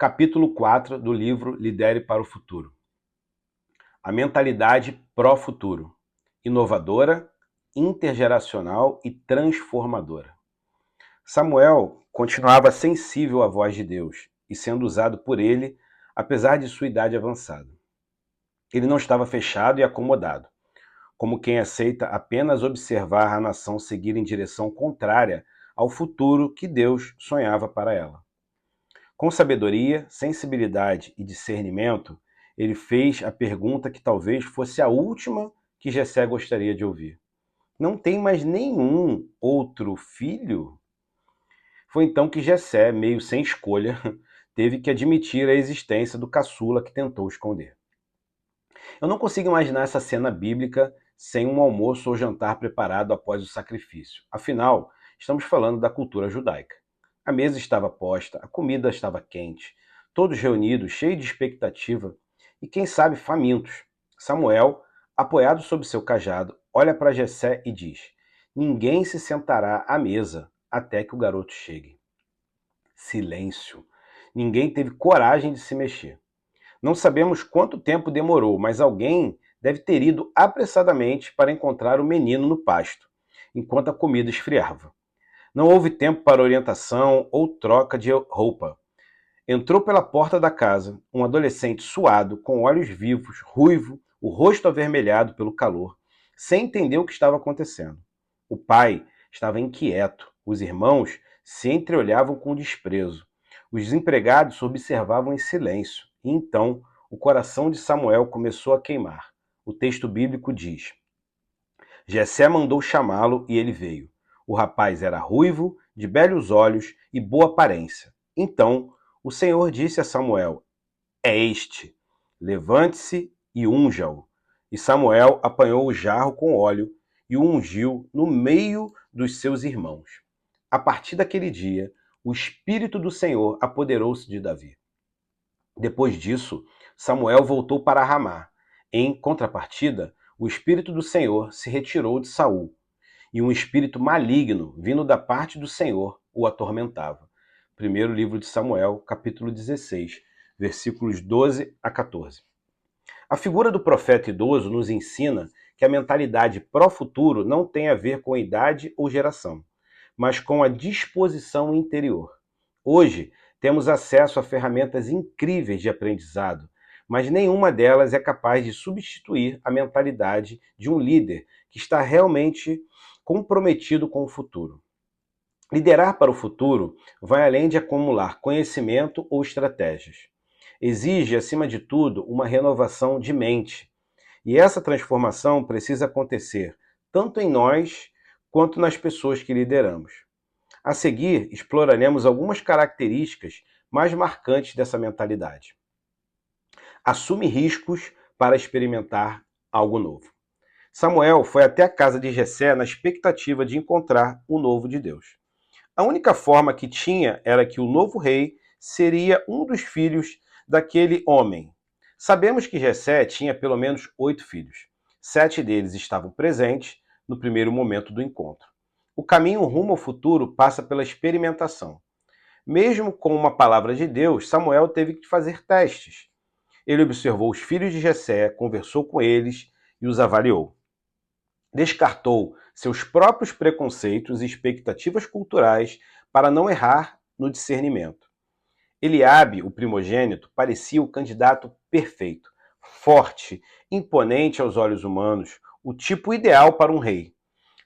Capítulo 4 do livro Lidere para o Futuro. A mentalidade pró-futuro, inovadora, intergeracional e transformadora. Samuel continuava sensível à voz de Deus e sendo usado por ele, apesar de sua idade avançada. Ele não estava fechado e acomodado, como quem aceita apenas observar a nação seguir em direção contrária ao futuro que Deus sonhava para ela. Com sabedoria, sensibilidade e discernimento, ele fez a pergunta que talvez fosse a última que Jessé gostaria de ouvir. Não tem mais nenhum outro filho? Foi então que Jessé, meio sem escolha, teve que admitir a existência do caçula que tentou esconder. Eu não consigo imaginar essa cena bíblica sem um almoço ou jantar preparado após o sacrifício. Afinal, estamos falando da cultura judaica. A mesa estava posta, a comida estava quente, todos reunidos, cheios de expectativa e, quem sabe, famintos. Samuel, apoiado sob seu cajado, olha para Jessé e diz: ninguém se sentará à mesa até que o garoto chegue. Silêncio. Ninguém teve coragem de se mexer. Não sabemos quanto tempo demorou, mas alguém deve ter ido apressadamente para encontrar o menino no pasto, enquanto a comida esfriava. Não houve tempo para orientação ou troca de roupa. Entrou pela porta da casa um adolescente suado, com olhos vivos, ruivo, o rosto avermelhado pelo calor, sem entender o que estava acontecendo. O pai estava inquieto, os irmãos se entreolhavam com desprezo. Os empregados observavam em silêncio, e então o coração de Samuel começou a queimar. O texto bíblico diz: Jessé mandou chamá-lo e ele veio. O rapaz era ruivo, de belos olhos e boa aparência. Então o Senhor disse a Samuel: é este, levante-se e unja-o. E Samuel apanhou o jarro com óleo e o ungiu no meio dos seus irmãos. A partir daquele dia, o Espírito do Senhor apoderou-se de Davi. Depois disso, Samuel voltou para Ramá. Em contrapartida, o Espírito do Senhor se retirou de Saul, e um espírito maligno, vindo da parte do Senhor, o atormentava. Primeiro livro de Samuel, capítulo 16, versículos 12 a 14. A figura do profeta idoso nos ensina que a mentalidade pró-futuro não tem a ver com idade ou geração, mas com a disposição interior. Hoje, temos acesso a ferramentas incríveis de aprendizado, mas nenhuma delas é capaz de substituir a mentalidade de um líder que está realmente comprometido com o futuro. Liderar para o futuro vai além de acumular conhecimento ou estratégias. Exige, acima de tudo, uma renovação de mente. E essa transformação precisa acontecer tanto em nós quanto nas pessoas que lideramos. A seguir, exploraremos algumas características mais marcantes dessa mentalidade. Assume riscos para experimentar algo novo. Samuel foi até a casa de Jessé na expectativa de encontrar o novo de Deus. A única forma que tinha era que o novo rei seria um dos filhos daquele homem. Sabemos que Jessé tinha pelo menos 8 filhos. 7 deles estavam presentes no primeiro momento do encontro. O caminho rumo ao futuro passa pela experimentação. Mesmo com uma palavra de Deus, Samuel teve que fazer testes. Ele observou os filhos de Jessé, conversou com eles e os avaliou. Descartou seus próprios preconceitos e expectativas culturais para não errar no discernimento. Eliabe, o primogênito, parecia o candidato perfeito, forte, imponente aos olhos humanos, o tipo ideal para um rei.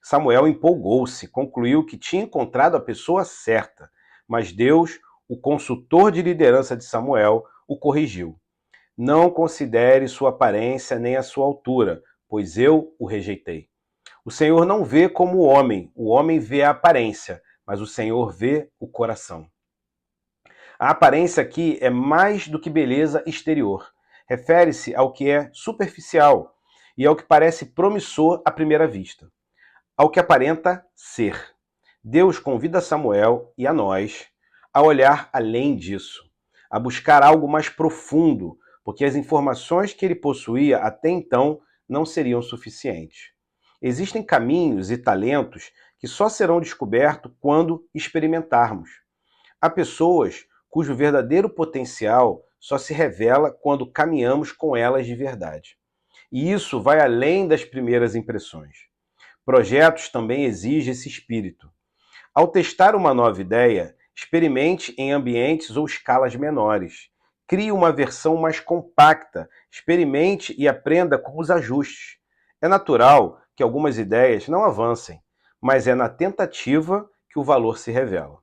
Samuel empolgou-se, concluiu que tinha encontrado a pessoa certa, mas Deus, o consultor de liderança de Samuel, o corrigiu. Não considere sua aparência nem a sua altura, pois eu o rejeitei. O Senhor não vê como o homem vê a aparência, mas o Senhor vê o coração. A aparência aqui é mais do que beleza exterior. Refere-se ao que é superficial e ao que parece promissor à primeira vista, ao que aparenta ser. Deus convida Samuel e a nós a olhar além disso, a buscar algo mais profundo, porque as informações que ele possuía até então não seriam suficientes. Existem caminhos e talentos que só serão descobertos quando experimentarmos. Há pessoas cujo verdadeiro potencial só se revela quando caminhamos com elas de verdade. E isso vai além das primeiras impressões. Projetos também exigem esse espírito. Ao testar uma nova ideia, experimente em ambientes ou escalas menores. Crie uma versão mais compacta, experimente e aprenda com os ajustes. É natural que algumas ideias não avancem, mas é na tentativa que o valor se revela.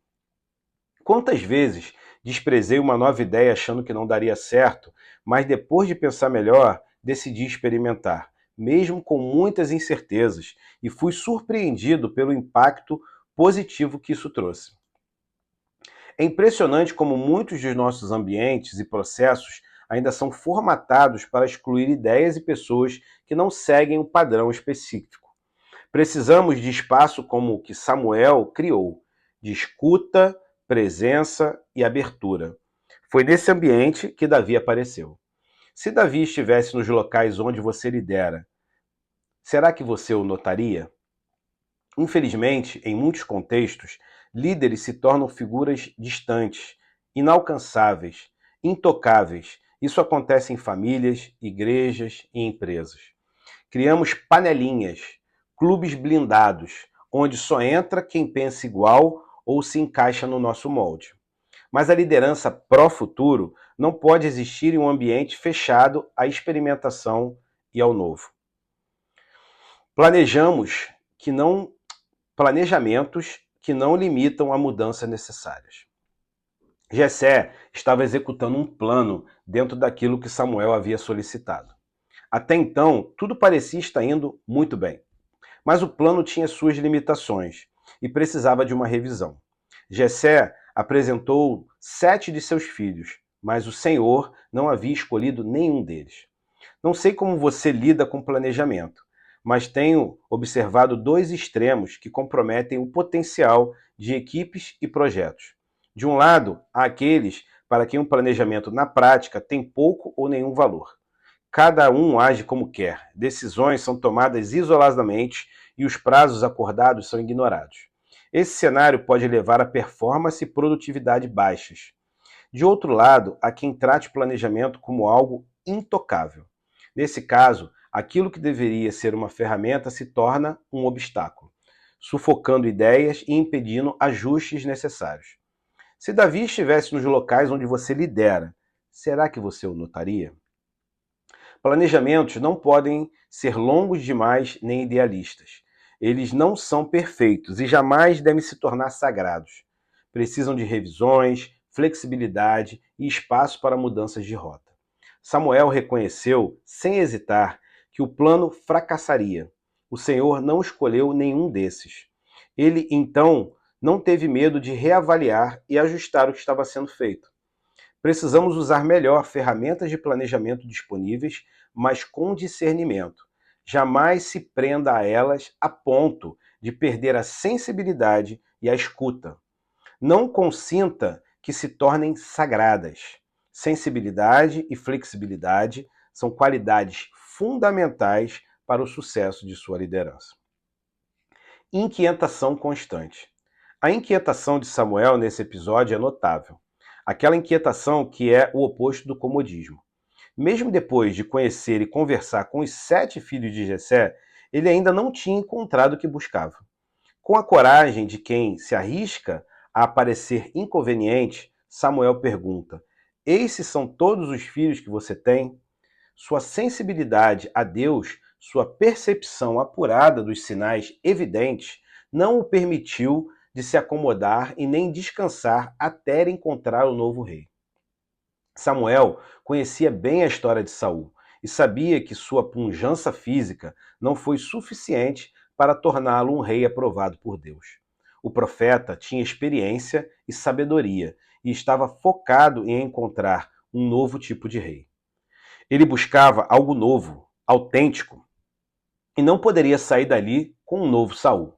Quantas vezes desprezei uma nova ideia achando que não daria certo, mas depois de pensar melhor, decidi experimentar, mesmo com muitas incertezas, e fui surpreendido pelo impacto positivo que isso trouxe. É impressionante como muitos dos nossos ambientes e processos ainda são formatados para excluir ideias e pessoas que não seguem um padrão específico. Precisamos de espaço como o que Samuel criou, de escuta, presença e abertura. Foi nesse ambiente que Davi apareceu. Se Davi estivesse nos locais onde você lidera, será que você o notaria? Infelizmente, em muitos contextos, líderes se tornam figuras distantes, inalcançáveis, intocáveis. Isso acontece em famílias, igrejas e empresas. Criamos panelinhas, clubes blindados, onde só entra quem pensa igual ou se encaixa no nosso molde. Mas a liderança pró-futuro não pode existir em um ambiente fechado à experimentação e ao novo. Planejamentos que não limitam a mudanças necessárias. Jessé estava executando um plano dentro daquilo que Samuel havia solicitado. Até então, tudo parecia estar indo muito bem. Mas o plano tinha suas limitações e precisava de uma revisão. Jessé apresentou 7 de seus filhos, mas o Senhor não havia escolhido nenhum deles. Não sei como você lida com planejamento, mas tenho observado 2 extremos que comprometem o potencial de equipes e projetos. De um lado, há aqueles para quem o planejamento na prática tem pouco ou nenhum valor. Cada um age como quer, decisões são tomadas isoladamente e os prazos acordados são ignorados. Esse cenário pode levar a performance e produtividade baixas. De outro lado, há quem trate o planejamento como algo intocável. Nesse caso, aquilo que deveria ser uma ferramenta se torna um obstáculo, sufocando ideias e impedindo ajustes necessários. Se Davi estivesse nos locais onde você lidera, será que você o notaria? Planejamentos não podem ser longos demais nem idealistas. Eles não são perfeitos e jamais devem se tornar sagrados. Precisam de revisões, flexibilidade e espaço para mudanças de rota. Samuel reconheceu, sem hesitar, que o plano fracassaria. O Senhor não escolheu nenhum desses. Ele, então, não teve medo de reavaliar e ajustar o que estava sendo feito. Precisamos usar melhor ferramentas de planejamento disponíveis, mas com discernimento. Jamais se prenda a elas a ponto de perder a sensibilidade e a escuta. Não consinta que se tornem sagradas. Sensibilidade e flexibilidade são qualidades fundamentais para o sucesso de sua liderança. Inquietação constante. A inquietação de Samuel nesse episódio é notável. Aquela inquietação que é o oposto do comodismo. Mesmo depois de conhecer e conversar com os 7 filhos de Jessé, ele ainda não tinha encontrado o que buscava. Com a coragem de quem se arrisca a parecer inconveniente, Samuel pergunta: esses são todos os filhos que você tem? Sua sensibilidade a Deus, sua percepção apurada dos sinais evidentes, não o permitiu de se acomodar e nem descansar até encontrar o novo rei. Samuel conhecia bem a história de Saul e sabia que sua pujança física não foi suficiente para torná-lo um rei aprovado por Deus. O profeta tinha experiência e sabedoria e estava focado em encontrar um novo tipo de rei. Ele buscava algo novo, autêntico, e não poderia sair dali com um novo Saul.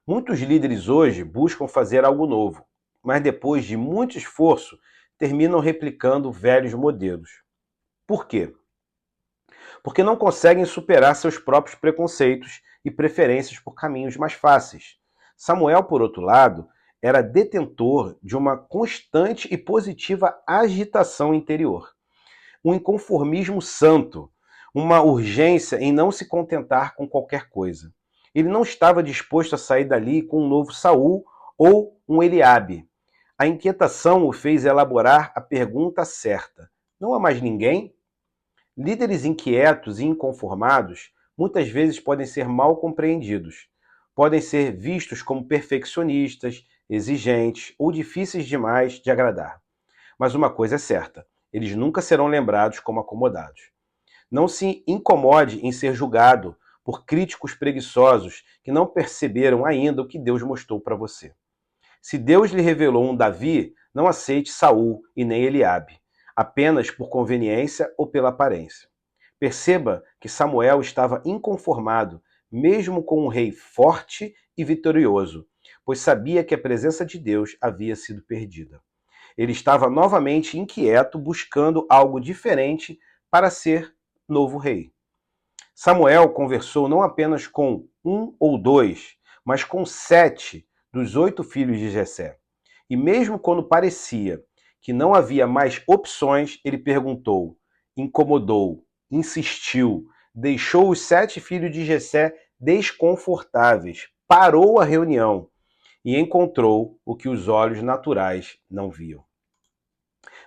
Muitos líderes hoje buscam fazer algo novo, mas depois de muito esforço, terminam replicando velhos modelos. Por quê? Porque não conseguem superar seus próprios preconceitos e preferências por caminhos mais fáceis. Samuel, por outro lado, era detentor de uma constante e positiva agitação interior, um inconformismo santo, uma urgência em não se contentar com qualquer coisa. Ele não estava disposto a sair dali com um novo Saul ou um Eliabe. A inquietação o fez elaborar a pergunta certa: não há mais ninguém? Líderes inquietos e inconformados muitas vezes podem ser mal compreendidos. Podem ser vistos como perfeccionistas, exigentes ou difíceis demais de agradar. Mas uma coisa é certa: eles nunca serão lembrados como acomodados. Não se incomode em ser julgado por críticos preguiçosos que não perceberam ainda o que Deus mostrou para você. Se Deus lhe revelou um Davi, não aceite Saul e nem Eliabe, apenas por conveniência ou pela aparência. Perceba que Samuel estava inconformado, mesmo com um rei forte e vitorioso, pois sabia que a presença de Deus havia sido perdida. Ele estava novamente inquieto, buscando algo diferente para ser novo rei. Samuel conversou não apenas com um ou dois, mas com 7 dos 8 filhos de Jessé. E mesmo quando parecia que não havia mais opções, ele perguntou, incomodou, insistiu, deixou os 7 filhos de Jessé desconfortáveis, parou a reunião e encontrou o que os olhos naturais não viam.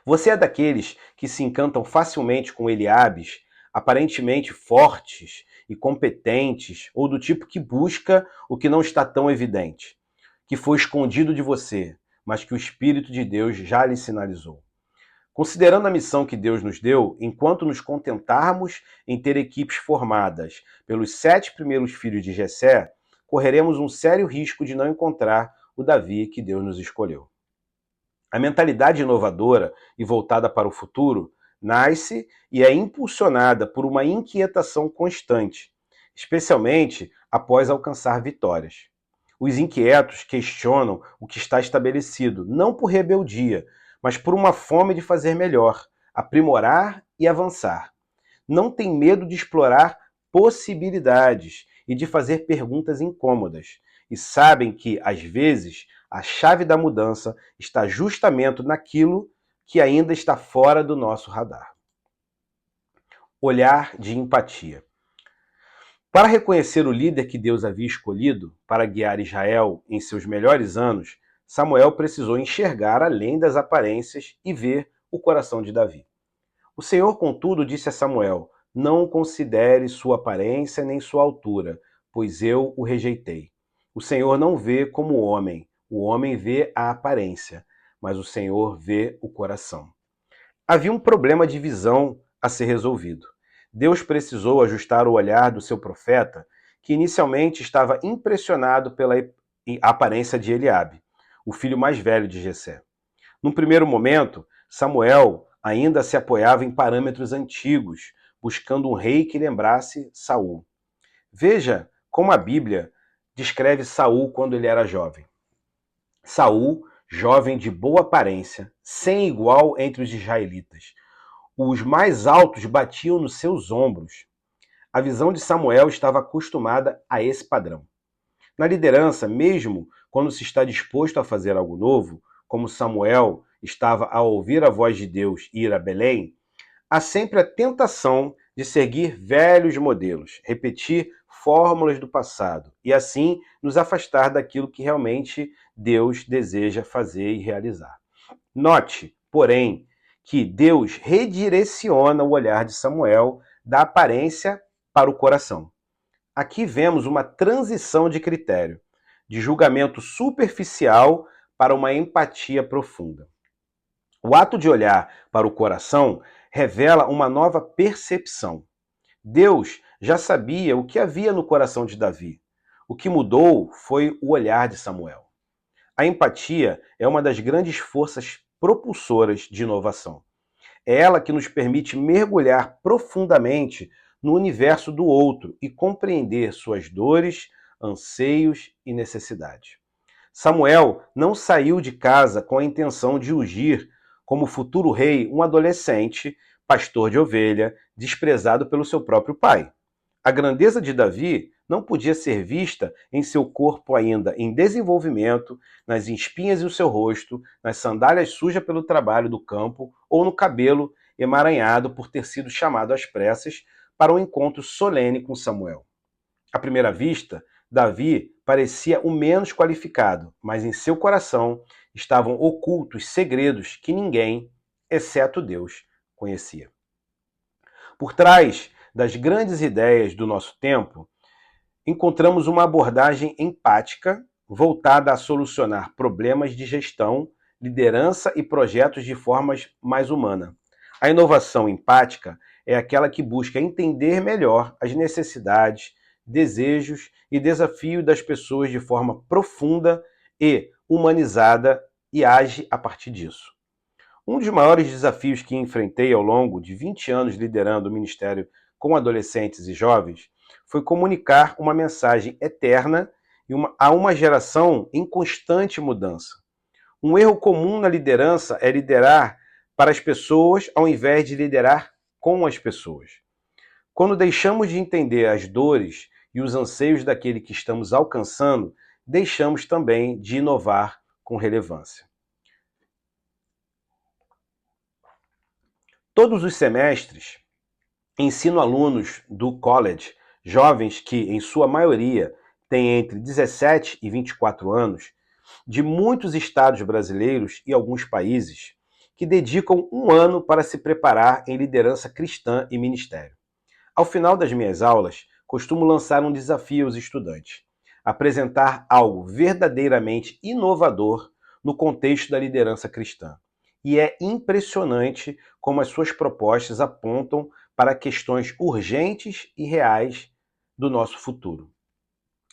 Você é daqueles que se encantam facilmente com Eliabes, aparentemente fortes e competentes, ou do tipo que busca o que não está tão evidente, que foi escondido de você, mas que o Espírito de Deus já lhe sinalizou. Considerando a missão que Deus nos deu, enquanto nos contentarmos em ter equipes formadas pelos 7 primeiros filhos de Jessé, correremos um sério risco de não encontrar o Davi que Deus nos escolheu. A mentalidade inovadora e voltada para o futuro nasce e é impulsionada por uma inquietação constante, especialmente após alcançar vitórias. Os inquietos questionam o que está estabelecido, não por rebeldia, mas por uma fome de fazer melhor, aprimorar e avançar. Não têm medo de explorar possibilidades e de fazer perguntas incômodas, e sabem que, às vezes, a chave da mudança está justamente naquilo que ainda está fora do nosso radar. Olhar de empatia. Para reconhecer o líder que Deus havia escolhido para guiar Israel em seus melhores anos, Samuel precisou enxergar além das aparências e ver o coração de Davi. O Senhor, contudo, disse a Samuel: não considere sua aparência nem sua altura, pois eu o rejeitei. O Senhor não vê como o homem vê a aparência, mas o Senhor vê o coração. Havia um problema de visão a ser resolvido. Deus precisou ajustar o olhar do seu profeta, que inicialmente estava impressionado pela aparência de Eliabe, o filho mais velho de Jessé. Num primeiro momento, Samuel ainda se apoiava em parâmetros antigos, buscando um rei que lembrasse Saul. Veja como a Bíblia descreve Saul quando ele era jovem. Saul, jovem de boa aparência, sem igual entre os israelitas. Os mais altos batiam nos seus ombros. A visão de Samuel estava acostumada a esse padrão. Na liderança, mesmo quando se está disposto a fazer algo novo, como Samuel estava a ouvir a voz de Deus e ir a Belém, há sempre a tentação de seguir velhos modelos, repetir fórmulas do passado e assim nos afastar daquilo que realmente Deus deseja fazer e realizar. Note, porém, que Deus redireciona o olhar de Samuel da aparência para o coração. Aqui vemos uma transição de critério, de julgamento superficial para uma empatia profunda. O ato de olhar para o coração revela uma nova percepção. Deus já sabia o que havia no coração de Davi. O que mudou foi o olhar de Samuel. A empatia é uma das grandes forças propulsoras de inovação. É ela que nos permite mergulhar profundamente no universo do outro e compreender suas dores, anseios e necessidades. Samuel não saiu de casa com a intenção de ungir como futuro rei um adolescente, pastor de ovelha, desprezado pelo seu próprio pai. A grandeza de Davi não podia ser vista em seu corpo ainda em desenvolvimento, nas espinhas do seu rosto, nas sandálias sujas pelo trabalho do campo ou no cabelo emaranhado por ter sido chamado às pressas para um encontro solene com Samuel. À primeira vista, Davi parecia o menos qualificado, mas em seu coração estavam ocultos segredos que ninguém, exceto Deus, conhecia. Por trás das grandes ideias do nosso tempo, encontramos uma abordagem empática voltada a solucionar problemas de gestão, liderança e projetos de forma mais humana. A inovação empática é aquela que busca entender melhor as necessidades, desejos e desafios das pessoas de forma profunda e humanizada e age a partir disso. Um dos maiores desafios que enfrentei ao longo de 20 anos liderando o Ministério com adolescentes e jovens foi comunicar uma mensagem eterna a uma geração em constante mudança. Um erro comum na liderança é liderar para as pessoas ao invés de liderar com as pessoas. Quando deixamos de entender as dores e os anseios daquele que estamos alcançando, deixamos também de inovar com relevância. Todos os semestres, ensino alunos do college, jovens que, em sua maioria, têm entre 17 e 24 anos, de muitos estados brasileiros e alguns países, que dedicam um ano para se preparar em liderança cristã e ministério. Ao final das minhas aulas, costumo lançar um desafio aos estudantes: apresentar algo verdadeiramente inovador no contexto da liderança cristã. E é impressionante como as suas propostas apontam para questões urgentes e reais do nosso futuro.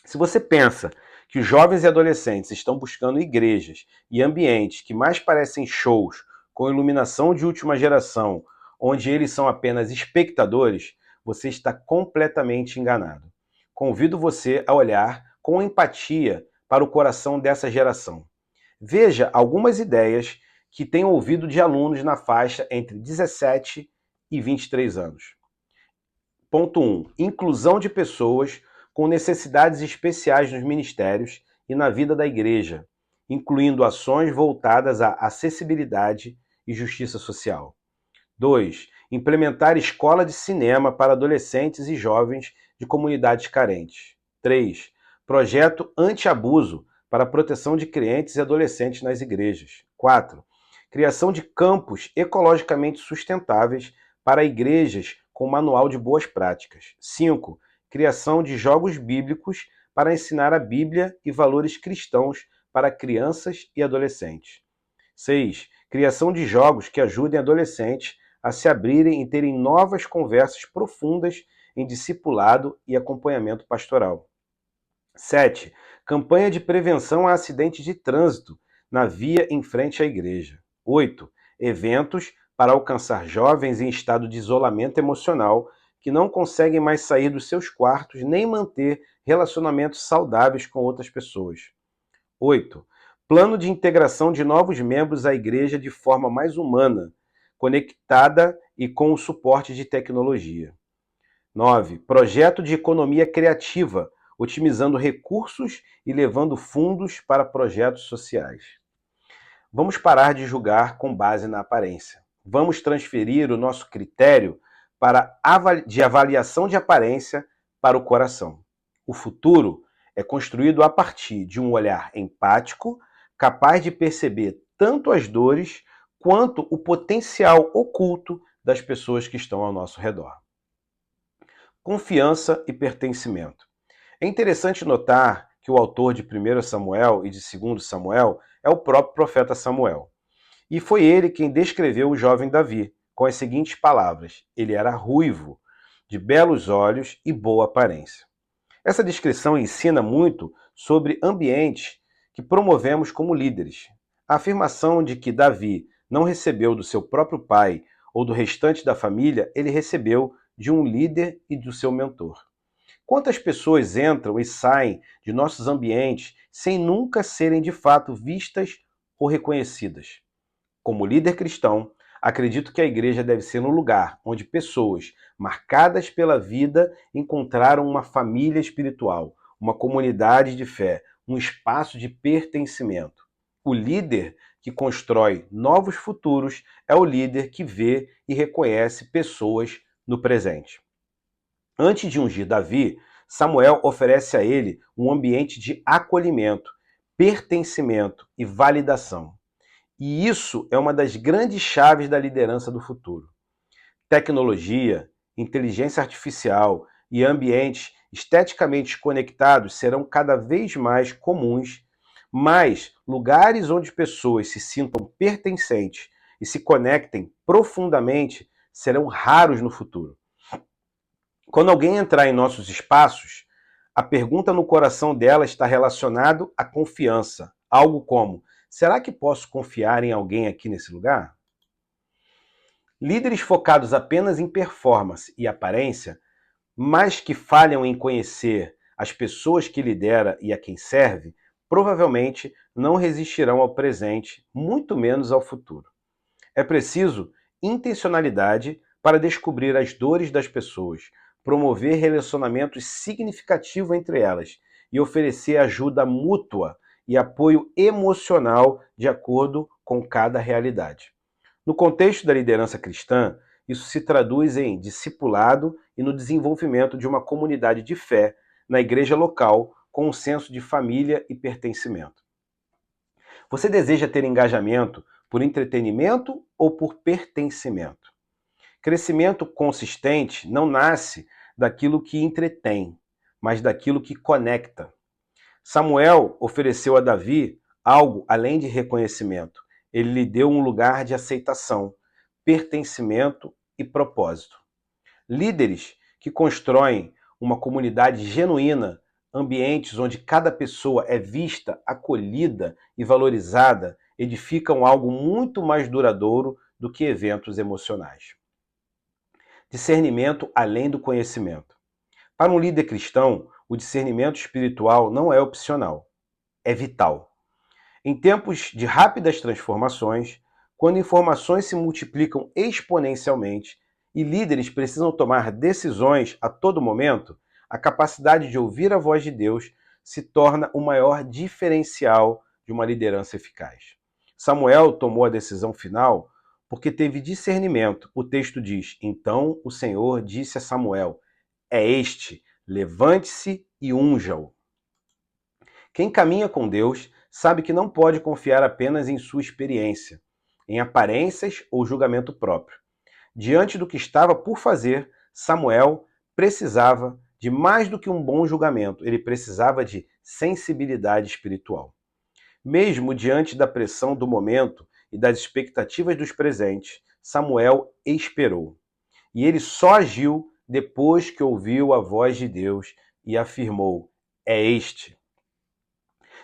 Se você pensa que os jovens e adolescentes estão buscando igrejas e ambientes que mais parecem shows com iluminação de última geração, onde eles são apenas espectadores, você está completamente enganado. Convido você a olhar com empatia para o coração dessa geração. Veja algumas ideias que tenho ouvido de alunos na faixa entre 17 e 23 anos. Ponto 1. Inclusão de pessoas com necessidades especiais nos ministérios e na vida da igreja, incluindo ações voltadas à acessibilidade e justiça social. 2. Implementar escola de cinema para adolescentes e jovens de comunidades carentes. 3. Projeto anti-abuso para a proteção de crianças e adolescentes nas igrejas. 4. Criação de campos ecologicamente sustentáveis para igrejas com manual de boas práticas. 5. Criação de jogos bíblicos para ensinar a Bíblia e valores cristãos para crianças e adolescentes. 6. Criação de jogos que ajudem adolescentes a se abrirem e terem novas conversas profundas em discipulado e acompanhamento pastoral. 7. Campanha de prevenção a acidentes de trânsito na via em frente à igreja. 8. Eventos para alcançar jovens em estado de isolamento emocional que não conseguem mais sair dos seus quartos nem manter relacionamentos saudáveis com outras pessoas. 8. Plano de integração de novos membros à igreja de forma mais humana, conectada e com o suporte de tecnologia. 9. Projeto de economia criativa, otimizando recursos e levando fundos para projetos sociais. Vamos parar de julgar com base na aparência. Vamos transferir o nosso critério de avaliação de aparência para o coração. O futuro é construído a partir de um olhar empático, capaz de perceber tanto as dores quanto o potencial oculto das pessoas que estão ao nosso redor. Confiança e pertencimento. É interessante notar que o autor de 1 Samuel e de 2 Samuel é o próprio profeta Samuel. E foi ele quem descreveu o jovem Davi, com as seguintes palavras: ele era ruivo, de belos olhos e boa aparência. Essa descrição ensina muito sobre ambientes que promovemos como líderes. A afirmação de que Davi não recebeu do seu próprio pai ou do restante da família, ele recebeu de um líder e do seu mentor. Quantas pessoas entram e saem de nossos ambientes sem nunca serem de fato vistas ou reconhecidas? Como líder cristão, Acredito que a igreja deve ser um lugar onde pessoas marcadas pela vida encontraram uma família espiritual, uma comunidade de fé, um espaço de pertencimento. O líder que constrói novos futuros é o líder que vê e reconhece pessoas no presente. Antes de ungir Davi, Samuel oferece a ele um ambiente de acolhimento, pertencimento e validação. E isso é uma das grandes chaves da liderança do futuro. Tecnologia, inteligência artificial e ambientes esteticamente conectados serão cada vez mais comuns, mas lugares onde pessoas se sintam pertencentes e se conectem profundamente serão raros no futuro. Quando alguém entrar em nossos espaços, a pergunta no coração dela está relacionada à confiança. Algo como: será que posso confiar em alguém aqui nesse lugar? Líderes focados apenas em performance e aparência, mas que falham em conhecer as pessoas que lidera e a quem serve, provavelmente não resistirão ao presente, muito menos ao futuro. É preciso intencionalidade para descobrir as dores das pessoas, promover relacionamentos significativos entre elas e oferecer ajuda mútua e apoio emocional de acordo com cada realidade. No contexto da liderança cristã, isso se traduz em discipulado e no desenvolvimento de uma comunidade de fé na igreja local com um senso de família e pertencimento. Você deseja ter engajamento por entretenimento ou por pertencimento? Crescimento consistente não nasce daquilo que entretém, mas daquilo que conecta. Samuel ofereceu a Davi algo além de reconhecimento. Ele lhe deu um lugar de aceitação, pertencimento e propósito. Líderes que constroem uma comunidade genuína, ambientes onde cada pessoa é vista, acolhida e valorizada, edificam algo muito mais duradouro do que eventos emocionais. Discernimento além do conhecimento. Para um líder cristão, o discernimento espiritual não é opcional, é vital. Em tempos de rápidas transformações, quando informações se multiplicam exponencialmente e líderes precisam tomar decisões a todo momento, a capacidade de ouvir a voz de Deus se torna o maior diferencial de uma liderança eficaz. Samuel tomou a decisão final porque teve discernimento. O texto diz: então o Senhor disse a Samuel: é este, levante-se e unja-o. Quem caminha com Deus sabe que não pode confiar apenas em sua experiência, em aparências ou julgamento próprio. Diante do que estava por fazer, Samuel precisava de mais do que um bom julgamento, ele precisava de sensibilidade espiritual. Mesmo diante da pressão do momento e das expectativas dos presentes, Samuel esperou. E ele só agiu depois que ouviu a voz de Deus e afirmou: é este.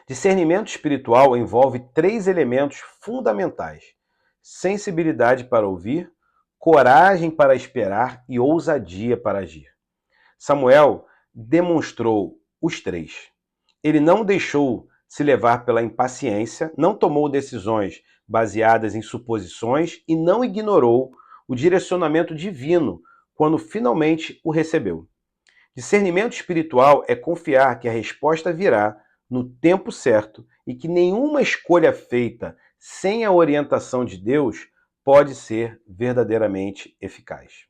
Discernimento espiritual envolve 3 elementos fundamentais: sensibilidade para ouvir, coragem para esperar e ousadia para agir. Samuel demonstrou os 3. Ele não deixou se levar pela impaciência, não tomou decisões baseadas em suposições e não ignorou o direcionamento divino quando finalmente o recebeu. Discernimento espiritual é confiar que a resposta virá no tempo certo e que nenhuma escolha feita sem a orientação de Deus pode ser verdadeiramente eficaz.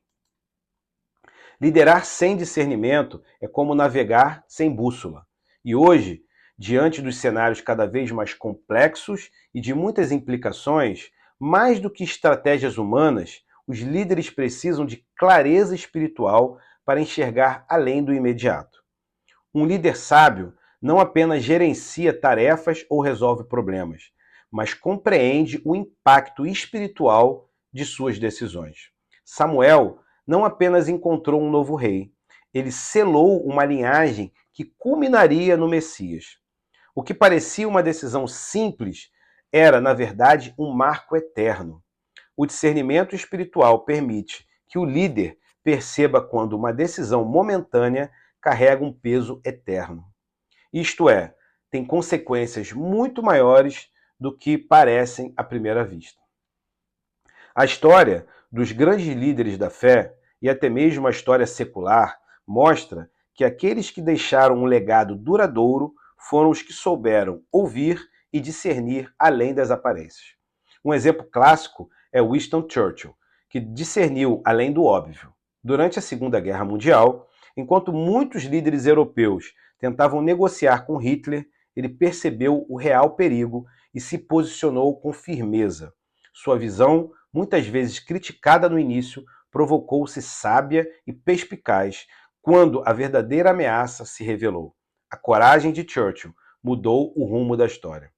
Liderar sem discernimento é como navegar sem bússola. E hoje, diante dos cenários cada vez mais complexos e de muitas implicações, mais do que estratégias humanas, os líderes precisam de clareza espiritual para enxergar além do imediato. Um líder sábio não apenas gerencia tarefas ou resolve problemas, mas compreende o impacto espiritual de suas decisões. Samuel não apenas encontrou um novo rei, ele selou uma linhagem que culminaria no Messias. O que parecia uma decisão simples era, na verdade, um marco eterno. O discernimento espiritual permite que o líder perceba quando uma decisão momentânea carrega um peso eterno. Isto é, tem consequências muito maiores do que parecem à primeira vista. A história dos grandes líderes da fé, e até mesmo a história secular, mostra que aqueles que deixaram um legado duradouro foram os que souberam ouvir e discernir além das aparências. Um exemplo clássico é Winston Churchill, que discerniu além do óbvio. Durante a Segunda Guerra Mundial, enquanto muitos líderes europeus tentavam negociar com Hitler, ele percebeu o real perigo e se posicionou com firmeza. Sua visão, muitas vezes criticada no início, provocou-se sábia e perspicaz quando a verdadeira ameaça se revelou. A coragem de Churchill mudou o rumo da história.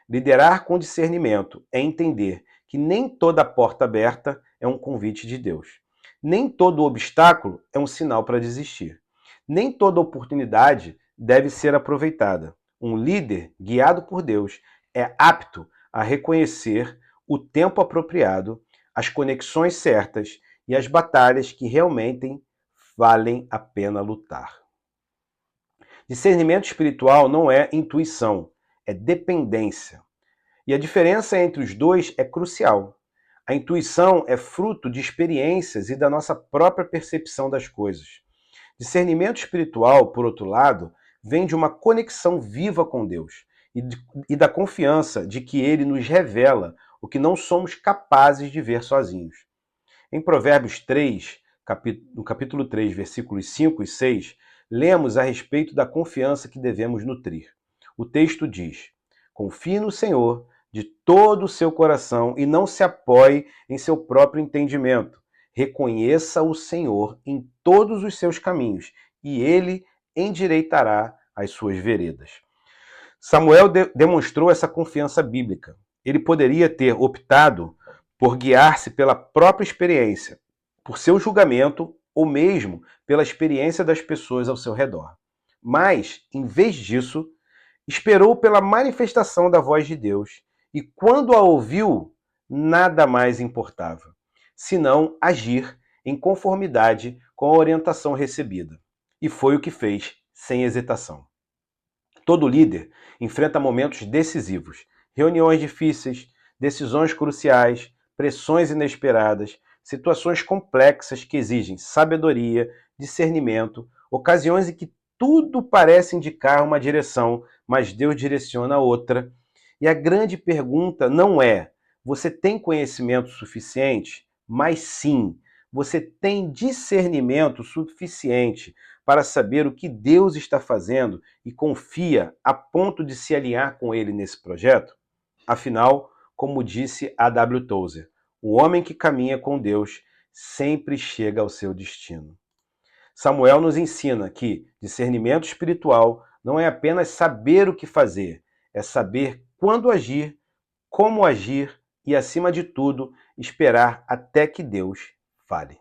Liderar com discernimento é entender que nem toda porta aberta é um convite de Deus. Nem todo obstáculo é um sinal para desistir. Nem toda oportunidade deve ser aproveitada. Um líder guiado por Deus é apto a reconhecer o tempo apropriado, as conexões certas e as batalhas que realmente valem a pena lutar. Discernimento espiritual não é intuição, é dependência. E a diferença entre os dois é crucial. A intuição é fruto de experiências e da nossa própria percepção das coisas. Discernimento espiritual, por outro lado, vem de uma conexão viva com Deus e da confiança de que Ele nos revela o que não somos capazes de ver sozinhos. Em Provérbios 3, no capítulo 3, versículos 5 e 6, lemos a respeito da confiança que devemos nutrir. O texto diz: confie no Senhor de todo o seu coração e não se apoie em seu próprio entendimento. Reconheça o Senhor em todos os seus caminhos e ele endireitará as suas veredas. Samuel demonstrou essa confiança bíblica. Ele poderia ter optado por guiar-se pela própria experiência, por seu julgamento ou mesmo pela experiência das pessoas ao seu redor. Mas, em vez disso, esperou pela manifestação da voz de Deus e, quando a ouviu, nada mais importava, senão agir em conformidade com a orientação recebida. E foi o que fez, sem hesitação. Todo líder enfrenta momentos decisivos, reuniões difíceis, decisões cruciais, pressões inesperadas, situações complexas que exigem sabedoria, discernimento, ocasiões em que tudo parece indicar uma direção, mas Deus direciona outra. E a grande pergunta não é: você tem conhecimento suficiente? Mas sim, você tem discernimento suficiente para saber o que Deus está fazendo e confia a ponto de se alinhar com Ele nesse projeto? Afinal, como disse A.W. Tozer, o homem que caminha com Deus sempre chega ao seu destino. Samuel nos ensina que discernimento espiritual não é apenas saber o que fazer, é saber quando agir, como agir e, acima de tudo, esperar até que Deus fale.